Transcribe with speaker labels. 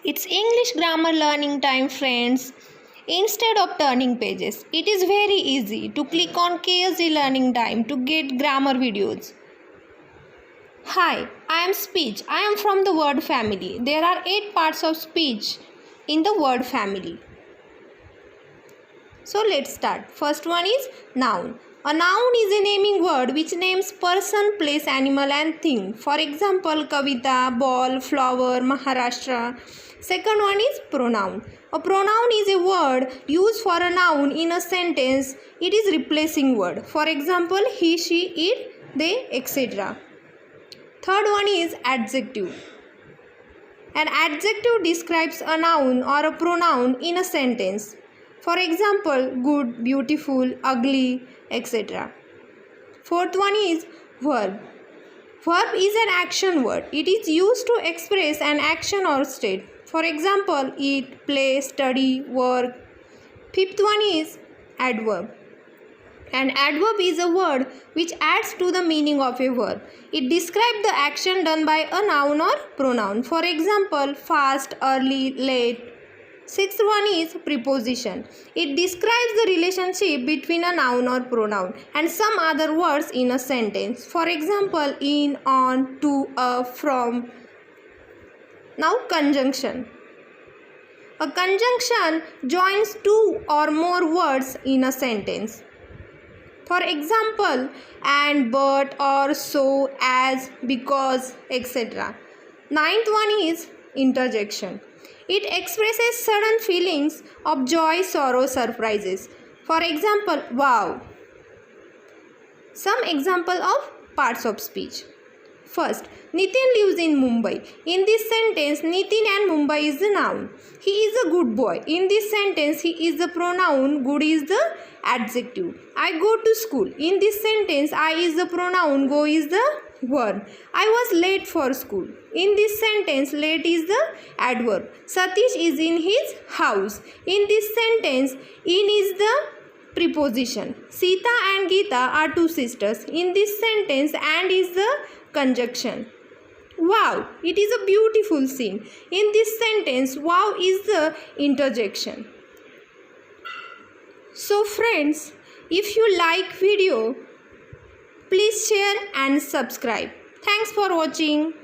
Speaker 1: It's English grammar learning time, friends. Instead of turning pages, it is very easy to click on KSG Learning Time to get grammar videos. Hi, I am speech. I am from the word family. There are 8 parts of speech in the word family. So let's start. First one is noun. A noun is a naming word which names person, place, animal and thing. For example, Kavita, ball, flower, Maharashtra. Second one is pronoun. A pronoun is a word used for a noun in a sentence. It is replacing word. For example, he, she, it, they, etc. Third one is adjective. An adjective describes a noun or a pronoun in a sentence. For example, good, beautiful, ugly, etc. Fourth one is verb. Verb is an action word. It is used to express an action or state. For example, eat, play, study, work. Fifth one is adverb. An adverb is a word which adds to the meaning of a verb. It describes the action done by a noun or pronoun. For example, fast, early, late. Sixth one is preposition. It describes the relationship between a noun or pronoun and some other words in a sentence. For example, in, on, to, from. Now conjunction. A conjunction joins two or more words in a sentence. For example, and, but, or, so, as, because, etc. Ninth one is interjection. It expresses sudden feelings of joy, sorrow, surprises. For example, wow. Some example of parts of speech. First, Nitin lives in Mumbai. In this sentence, Nitin and Mumbai is the noun. He is a good boy. In this sentence, he is the pronoun. Good is the adjective. I go to school. In this sentence, I is the pronoun. Go is the verb. I was late for school. In this sentence, late is the adverb. Satish is in his house. In this sentence, in is the preposition. Sita and Geeta are two sisters. In this sentence, and is the conjunction. Wow, it is a beautiful scene. In this sentence, wow is the interjection. So friends, if you like video, please share and subscribe. Thanks for watching.